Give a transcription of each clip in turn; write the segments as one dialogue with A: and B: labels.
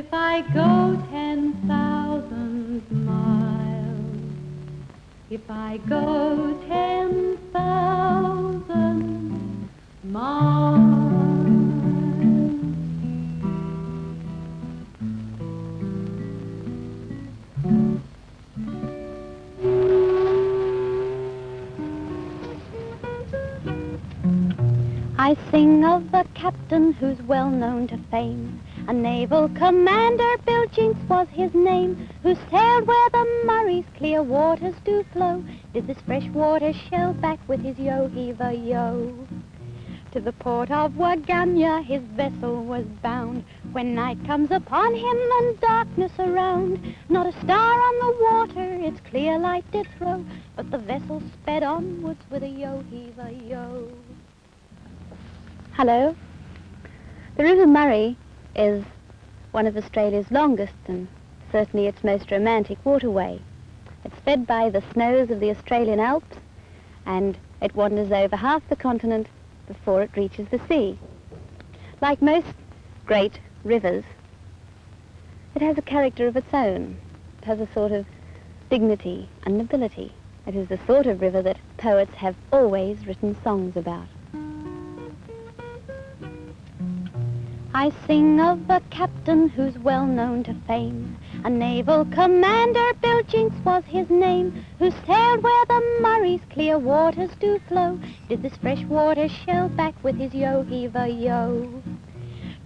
A: If I go 10,000 miles, if I go 10,000 miles. I sing of a captain who's well known to fame, a naval commander, Bill Jinks was his name, who sailed where the Murray's clear waters do flow, did this fresh water shell back with his yo-heave-a-yo. To the port of Waganya his vessel was bound, when night comes upon him and darkness around. Not a star on the water its clear light did throw, but the vessel sped onwards with a yo-heave-a-yo. Hello. The River Murray is one of Australia's longest and certainly its most romantic waterway. It's fed by the snows of the Australian Alps, and it wanders over half the continent before it reaches the sea. Like most great rivers, it has a character of its own. It has a sort of dignity and nobility. It is the sort of river that poets have always written songs about. I sing of a captain who's well known to fame, a naval commander, Bill Jinks was his name, who sailed where the Murray's clear waters do flow, did this fresh water shell back with his yo-heave-a-yo.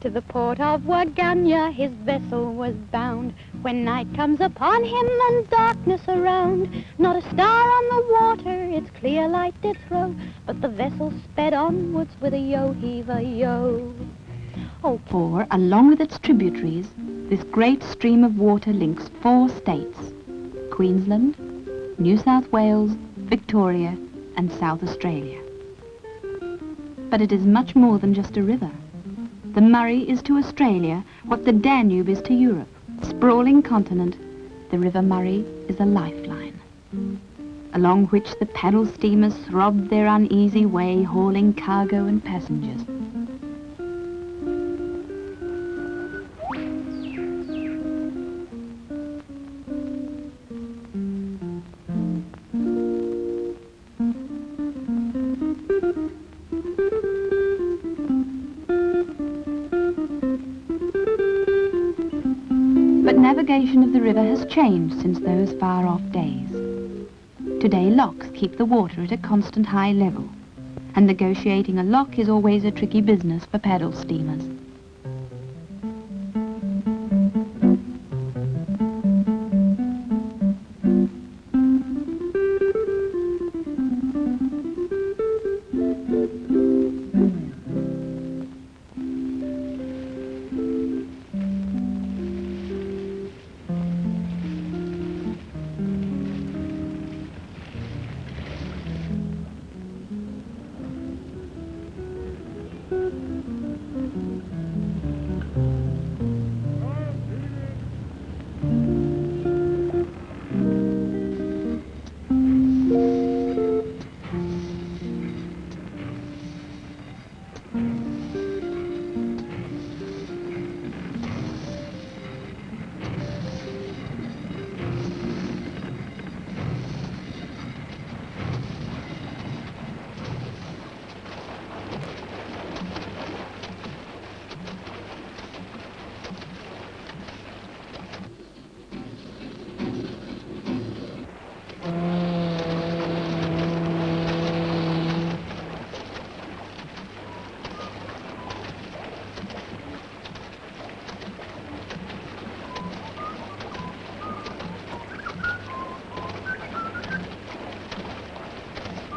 A: To the port of Waganya his vessel was bound, when night comes upon him and darkness around. Not a star on the water its clear light did throw, but the vessel sped onwards with a yo-heave-a-yo.
B: For, along with its tributaries, this great stream of water links 4 states: Queensland, New South Wales, Victoria, and South Australia. But it is much more than just a river. The Murray is to Australia what the Danube is to Europe. Sprawling continent, the River Murray is a lifeline, along which the paddle steamers throb their uneasy way, hauling cargo and passengers. But navigation of the river has changed since those far-off days. Today locks keep the water at a constant high level, and negotiating a lock is always a tricky business for paddle steamers.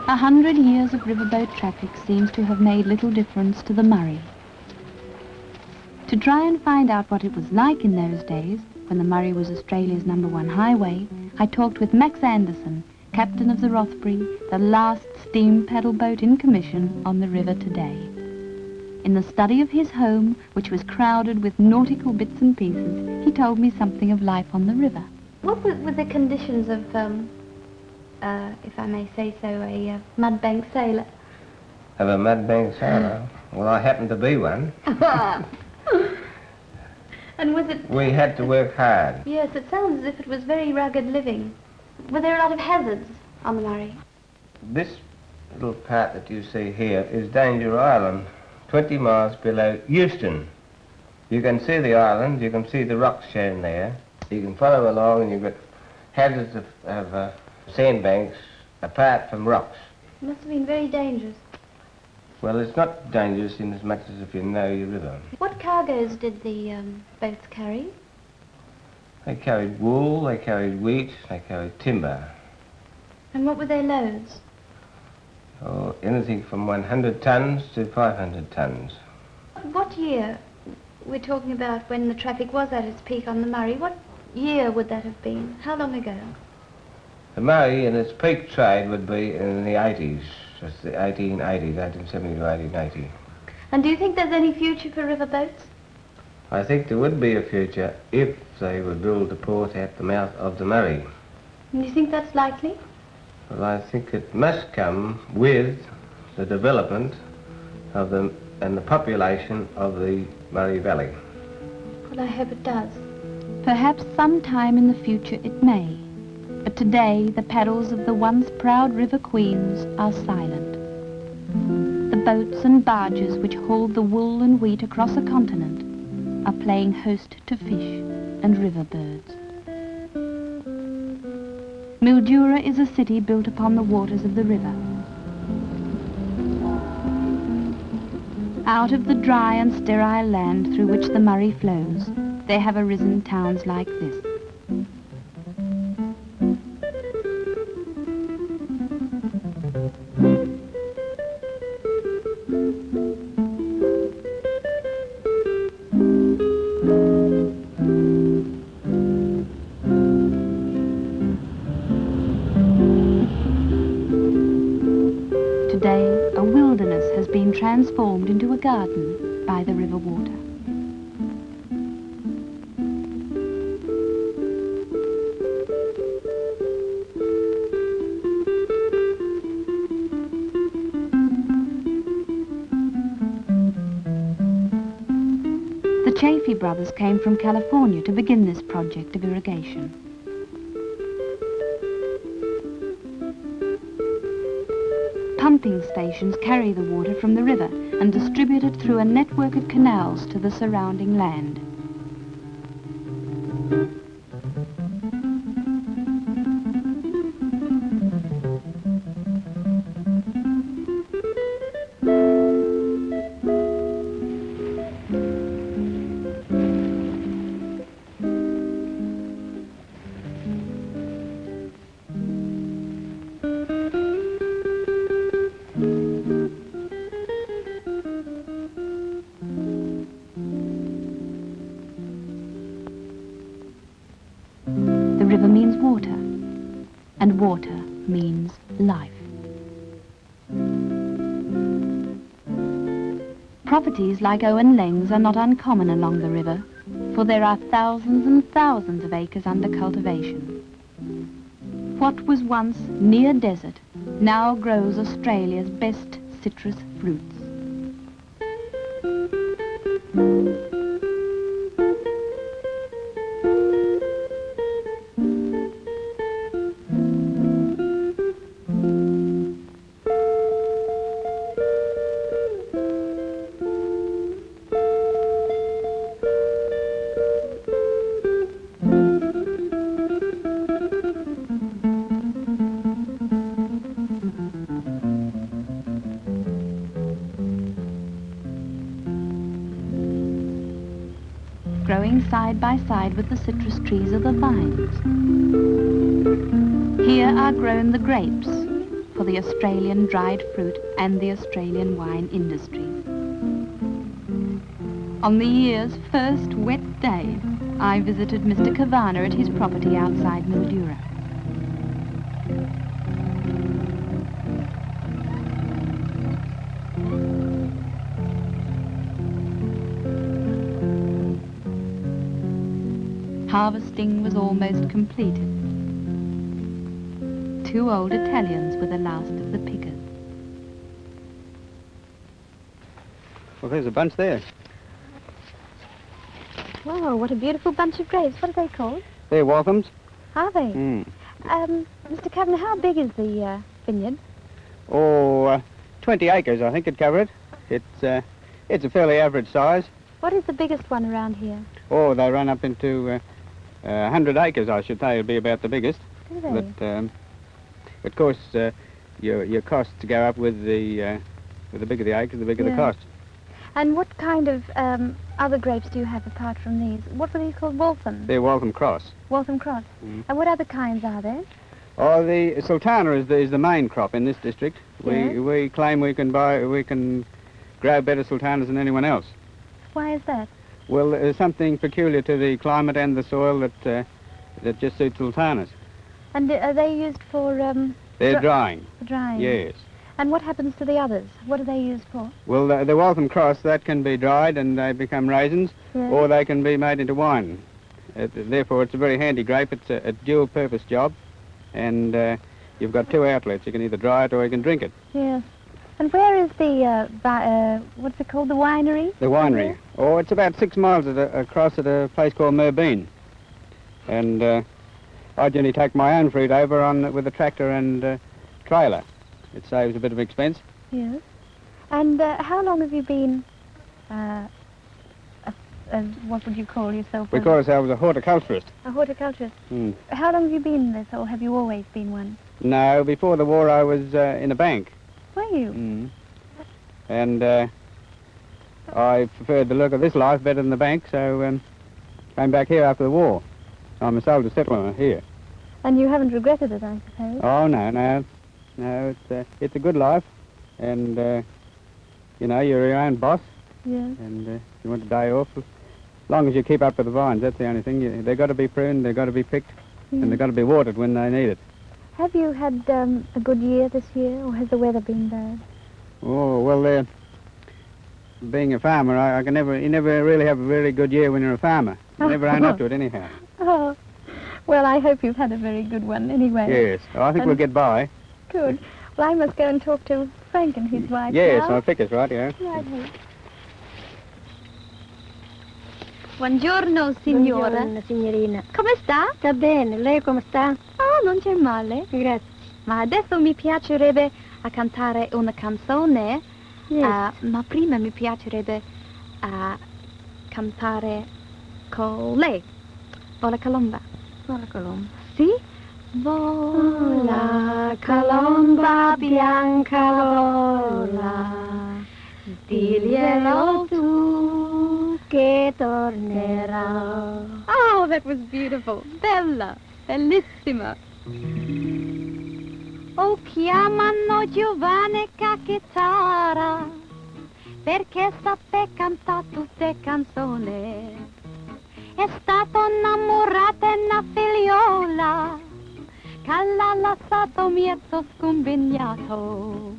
B: A 100 years of riverboat traffic seems to have made little difference to the Murray. To try and find out what it was like in those days, when the Murray was Australia's #1 highway, I talked with Max Anderson, captain of the Rothbury, the last steam paddle boat in commission on the river today. In the study of his home, which was crowded with nautical bits and pieces, he told me something of life on the river.
A: What were the conditions of, if I may say so, a mudbank sailor?
C: Of a mudbank sailor? Well, I happen to be one.
A: And was it...
C: We had to work hard.
A: Yes, it sounds as if it was very rugged living. Were there a lot of hazards on the Murray?
C: This little part that you see here is Danger Island, 20 miles below Euston. You can see the island, you can see the rocks shown there. You can follow along and you've got hazards of sandbanks apart from rocks.
A: It must have been very dangerous.
C: Well, it's not dangerous in as much as if you know your river.
A: What cargoes did the boats carry?
C: They carried wool, they carried wheat, they carried timber.
A: And what were their loads?
C: Oh, anything from 100 tons to 500 tons.
A: What year? We're talking about when the traffic was at its peak on the Murray. What year would that have been? How long ago?
C: The Murray in its peak trade would be in the 80s, just the 1880s, 1870 to 1880.
A: And do you think there's any future for river boats?
C: I think there would be a future if they would build a port at the mouth of the Murray.
A: And do you think that's likely?
C: Well, I think it must come with the development of and the population of the Murray Valley.
A: Well, I hope it does.
B: Perhaps sometime in the future it may, but today the paddles of the once proud river queens are silent. The boats and barges which hauled the wool and wheat across a continent are playing host to fish and river birds. Mildara is a city built upon the waters of the river. Out of the dry and sterile land through which the Murray flows, there have arisen towns like this. Today, a wilderness has been transformed into a garden by the river water. The Chaffey brothers came from California to begin this project of irrigation. Pumping stations carry the water from the river and distribute it through a network of canals to the surrounding land. The river means water, and water means life. Properties like Owen Lanes are not uncommon along the river, for there are thousands and thousands of acres under cultivation. What was once near desert now grows Australia's best citrus fruits. Growing side by side with the citrus trees are the vines. Here are grown the grapes for the Australian dried fruit and the Australian wine industries. On the year's first wet day, I visited Mr. Cavanagh at his property outside Mildara. Harvesting was almost completed. Two old Italians were the last of the pickers.
D: Well, there's a bunch there.
A: Whoa, what a beautiful bunch of grapes. What are they called?
D: They're Walthams.
A: Are they?
D: Mm.
A: Mr. Cavanagh, how big is the vineyard?
D: 20 acres, I think, would cover it. It's a fairly average size.
A: What is the biggest one around here?
D: Oh, they run up into 100 acres, I should say, would be about the biggest.
A: Do they?
D: But, of course, your costs go up with the bigger the acres, the bigger the cost.
A: And what kind of other grapes do you have apart from these? What were these called? Waltham?
D: They're Waltham Cross.
A: Waltham Cross.
D: Mm.
A: And what other kinds are there?
D: Oh, the Sultana is the main crop in this district.
A: Yes.
D: We claim we can grow better Sultanas than anyone else.
A: Why is that?
D: Well, there's something peculiar to the climate and the soil that just suits Sultanas.
A: And are they used for...
D: They're drying.
A: For drying?
D: Yes.
A: And what happens to the others? What are they used for?
D: Well, the Waltham Cross, that can be dried and they become raisins,
A: Yes.
D: or they can be made into wine. Therefore, it's a very handy grape. It's a dual-purpose job, and you've got two outlets. You can either dry it or you can drink it.
A: Yes. And where is the, what's it called, the winery?
D: The winery. Oh, it's about 6 miles across at a place called Merbeen. And I generally take my own fruit over with a tractor and trailer. It saves a bit of expense.
A: Yes. And how long have you been, what would you call yourself?
D: Because I was a horticulturist.
A: A horticulturist.
D: Mm.
A: How long have you been this, or have you always been one?
D: No, before the war I was in a bank.
A: Were you?
D: Mm. And I preferred the look of this life better than the bank, so came back here after the war. I'm a soldier settler here.
A: And you haven't regretted it, I suppose?
D: Oh, no, it's a good life, and you're your own boss.
A: Yes.
D: And if you want a day off, as long as you keep up with the vines, that's the only thing. They've got to be pruned, they've got to be picked, and they've got to be watered when they need it.
A: Have you had a good year this year, or has the weather been bad?
D: Oh, well, being a farmer, you never really have a really good year when you're a farmer. You never own up to it anyhow.
A: Oh, well, I hope you've had a very good one anyway.
D: Yes, I think we'll get by.
A: Good. Well, I must go and talk to Frank and his wife
D: Yes,
A: now.
D: I'll pick us, right, yeah.
A: Right.
E: Buongiorno, signora.
A: Buongiorno, signorina.
E: Come sta?
A: Sta bene, lei come sta?
E: Oh, non c'è male.
A: Grazie.
E: Ma adesso mi piacerebbe a cantare una canzone,
A: Yes.
E: ma prima mi piacerebbe a cantare con lei. Vola colomba.
A: Vola colomba.
E: Sì? Vola colomba bianca vola, diglielo tu che tornerà. Oh, that was beautiful. Bella, bellissima. Oh, chiamano Giovanni Cacchizzara, perché sape cantare tutte canzoni. È stato innamorato una figliola, che l'ha lasciato mezzo scombinato.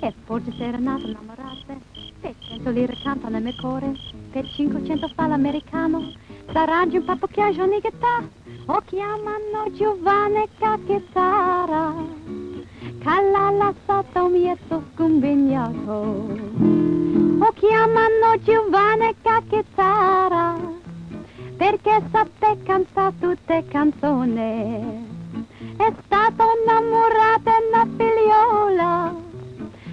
E: E forse si era nato innamorato, per 100 lire canta nel mio cuore, per 500 fa l'americano, s'arrangia un papocchiaggio ogni età. O chiamano Giovanni Cacchizzara, che l'ha lasciato mezzo scombinato. O chiamano Giovanni Cacchizzara, perché sape cantare tutte canzoni. È stato innamorato una figliola,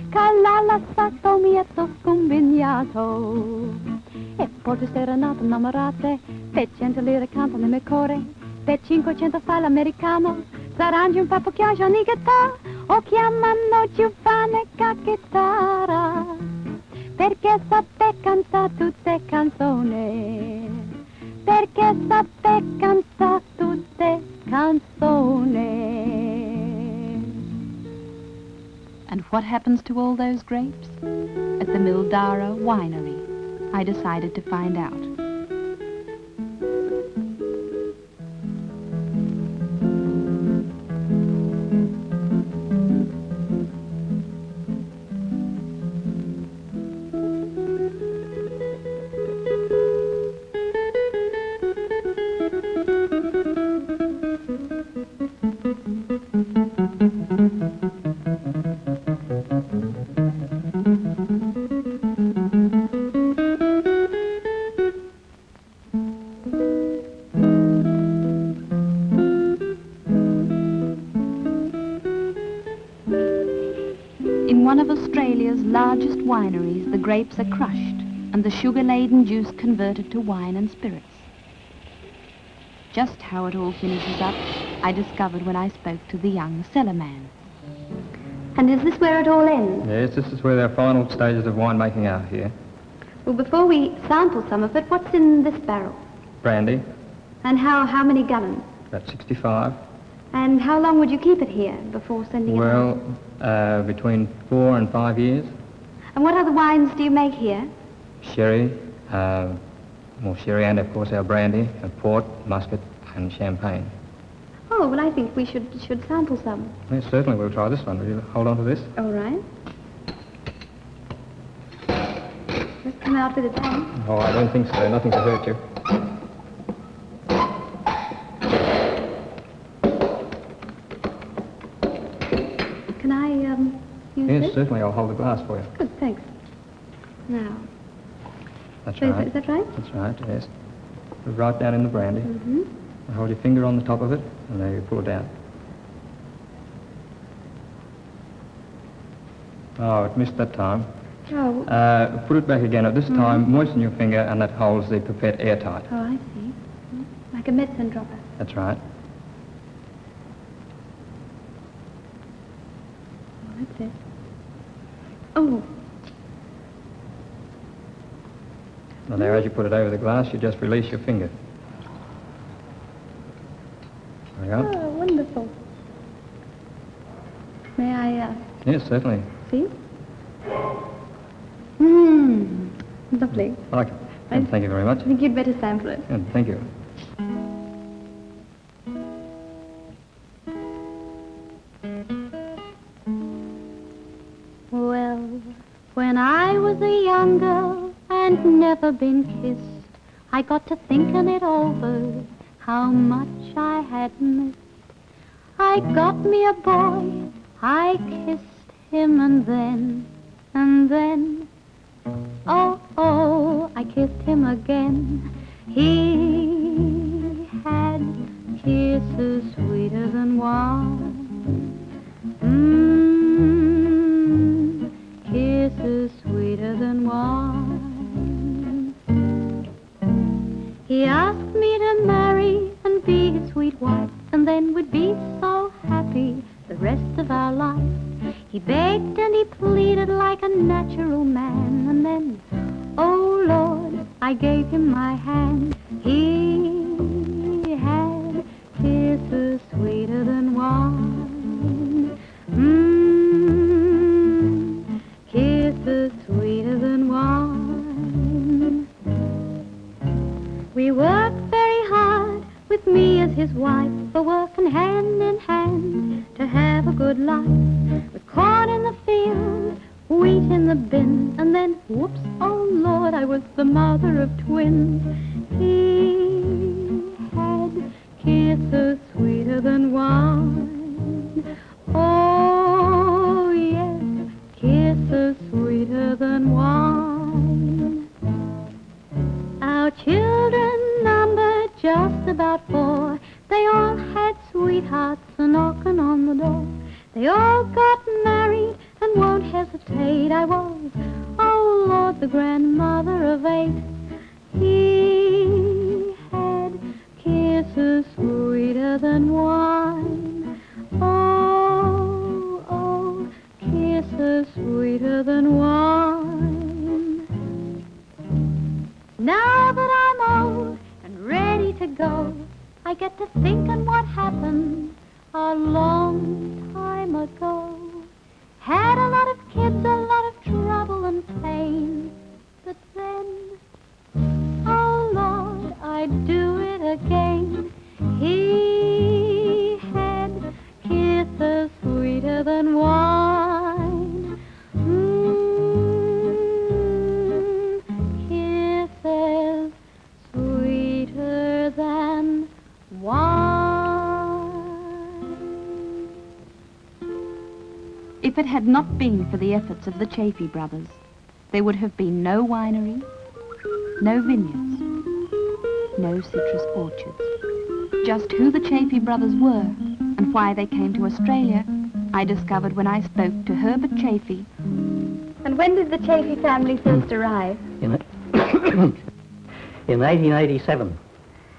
E: che l'ha lasciato mezzo scombinato. E forse si era nato innamorato, per 100 lire canta nel mio cuore, per 500 fa l'americano, s'arrangia un papocchiaggio ogni età. O chiamano Giovanni Cacchizzara, perché sape cantare tutte canzoni. Perché sape cantare tutte canzoni.
B: And what happens to all those grapes? At the Mildara Winery, I decided to find out. of Australia's largest wineries, the grapes are crushed and the sugar-laden juice converted to wine and spirits. Just how it all finishes up, I discovered when I spoke to the young cellarman.
E: And is this where it all ends?
F: Yes, this is where our final stages of winemaking are here.
E: Well, before we sample some of it, what's in this barrel?
F: Brandy,
E: And how many gallons?
F: about 65.
E: And how long would you keep it here before sending it on?
F: Well, between 4 and 5 years.
E: And what other wines do you make here?
F: Sherry, more sherry, and of course our brandy, and port, muscat, and champagne.
E: Oh, well, I think we should sample some.
F: Yes, certainly we'll try this one. Will you hold on to this?
E: All right. Let's come out with a bang.
F: Oh, I don't think so. Nothing to hurt you.
E: Can I, use
F: Yes,
E: this?
F: certainly. I'll hold the glass for you.
E: Good, thanks. Now,
F: That's
E: so
F: right.
E: is that right?
F: That's right, yes. Put it right down in the brandy.
E: Mm-hmm.
F: And hold your finger on the top of it, and there you pull it down. Oh, it missed that time.
E: Oh,
F: Put it back again. At this time, moisten your finger, and that holds the pipette airtight.
E: oh, I see. Like a medicine dropper.
F: That's right.
E: Oh, that's it. Oh,
F: Now there, as you put it over the glass, you just release your finger. There you go.
E: oh, wonderful. May I,
F: Yes, certainly.
E: see? Lovely.
F: I like it. And thank you very much.
E: I think you'd better sample it.
F: And thank you.
A: Well, when I was a young girl and never been kissed, I got to thinking it over, how much I had missed. I got me a boy, I kissed him, and then, oh, I kissed him again. He had kisses sweeter than wine. Kisses sweeter than wine. He asked me to marry and be his sweet wife, and then we'd be so happy the rest of our life. He begged and he pleaded like a natural man, and then, oh Lord, I gave him my hand. He had kisses sweeter than wine. Kisses sweeter than wine. We worked very hard with me as his wife, for working hand in hand to have a good life. With corn in the field, wheat in the bin, and then, whoops, oh Lord, I was the mother of twins. He had kisses sweeter than wine. Oh, yes, kisses sweeter than wine. Our children numbered just about 4. They all had sweethearts a-knocking on the door. They all got married and won't hesitate. I was, oh Lord, the grandmother of 8. He had kisses sweeter than wine. Oh, oh, kisses sweeter than wine. Now that I'm old and ready to go, I get to thinking what happened a long time ago. Had a lot of kids, a lot of trouble and pain, but then, oh Lord, I'd do it again. He had kisses sweeter than wine. Kisses sweeter than wine.
B: If it had not been for the efforts of the Chaffey brothers, there would have been no winery, no vineyards, no citrus orchards. Just who the Chaffey brothers were and why they came to Australia I discovered when I spoke to Herbert Chaffey.
E: And when did the Chaffey family first arrive?
G: In 1887.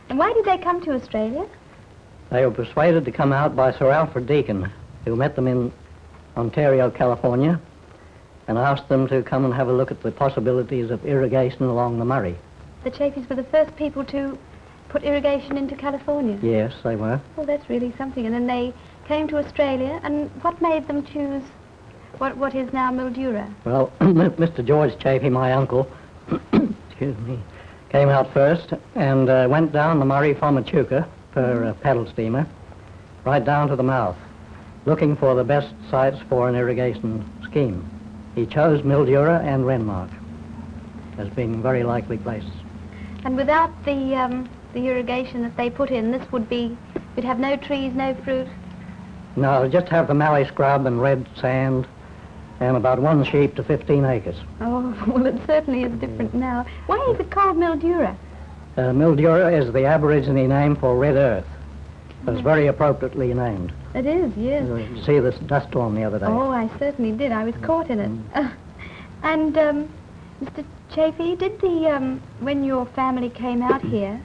E: And why did they come to Australia?
G: They were persuaded to come out by Sir Alfred Deakin, who met them in Ontario, California, and asked them to come and have a look at the possibilities of irrigation along the Murray.
E: The Chaffeys were the first people to put irrigation into California?
G: Yes, they were.
E: Well, that's really something. And then they came to Australia, and what made them choose what is now Mildara?
G: Well, Mr. George Chaffey, my uncle, excuse me, came out first and went down the Murray from Echuca per paddle steamer, right down to the mouth, looking for the best sites for an irrigation scheme. He chose Mildura and Renmark as being very likely places.
E: And without the irrigation that they put in, this would be, we'd have no trees, no fruit?
G: No, just have the mallee scrub and red sand and about 1 sheep to 15 acres.
E: Oh, well, it certainly is different now. Why is it called Mildura?
G: Mildura is the Aborigine name for red earth. It's very appropriately named.
E: It is, yes.
G: You see this dust storm the other day.
E: Oh, I certainly did. I was caught in it. And, Mr. Chaffey, did when your family came out here,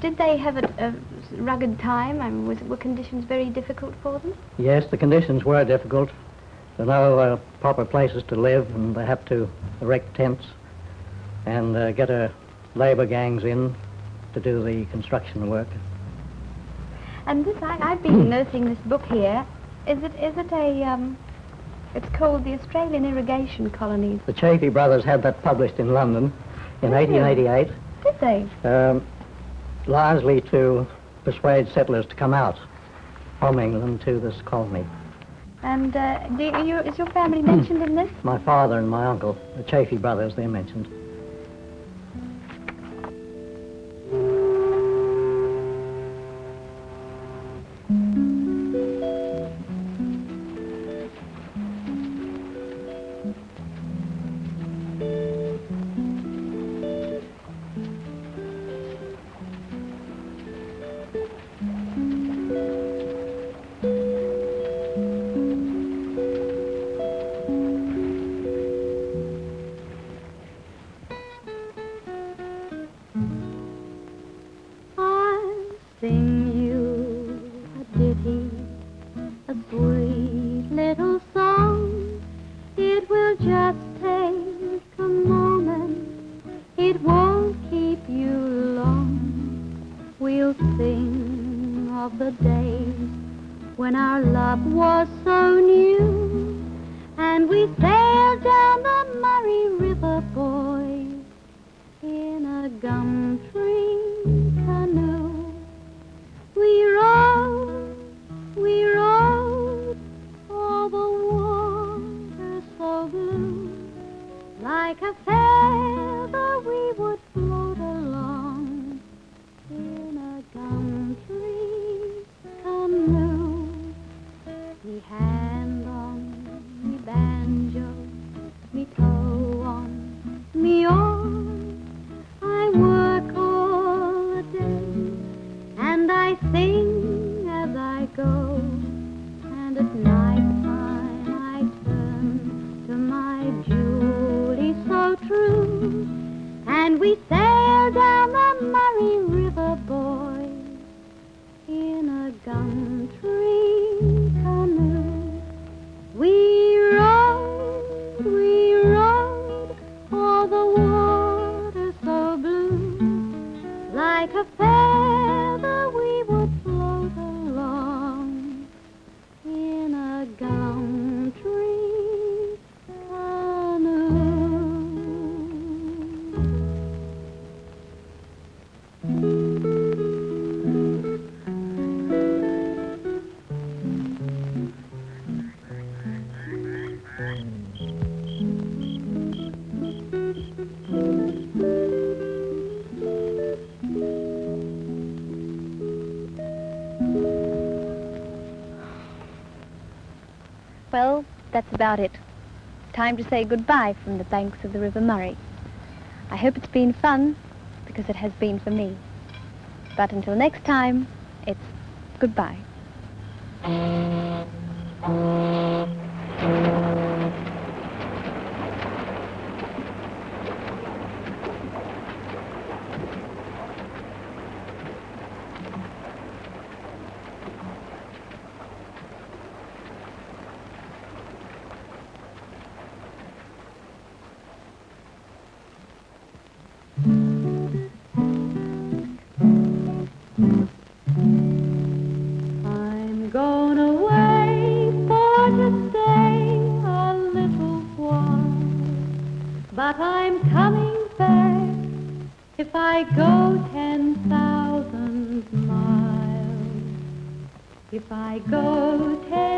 E: did they have a rugged time? I mean, were conditions very difficult for them?
G: Yes, the conditions were difficult. There were no proper places to live, and they had to erect tents and get labor gangs in to do the construction work.
E: And this, I've been nursing this book here. Is it it's called the Australian Irrigation Colonies.
G: The Chaffey brothers had that published in London in 1888.
E: Did they?
G: Largely to persuade settlers to come out from England to this colony.
E: And is your family mentioned in this?
G: My father and my uncle, the Chaffey brothers, they're mentioned.
E: Well, that's about it. Time to say goodbye from the banks of the River Murray. I hope it's been fun, because it has been for me. But until next time, it's goodbye.
A: I'm going away for to stay a little while, but I'm coming back if I go 10,000 miles. If I go 10,000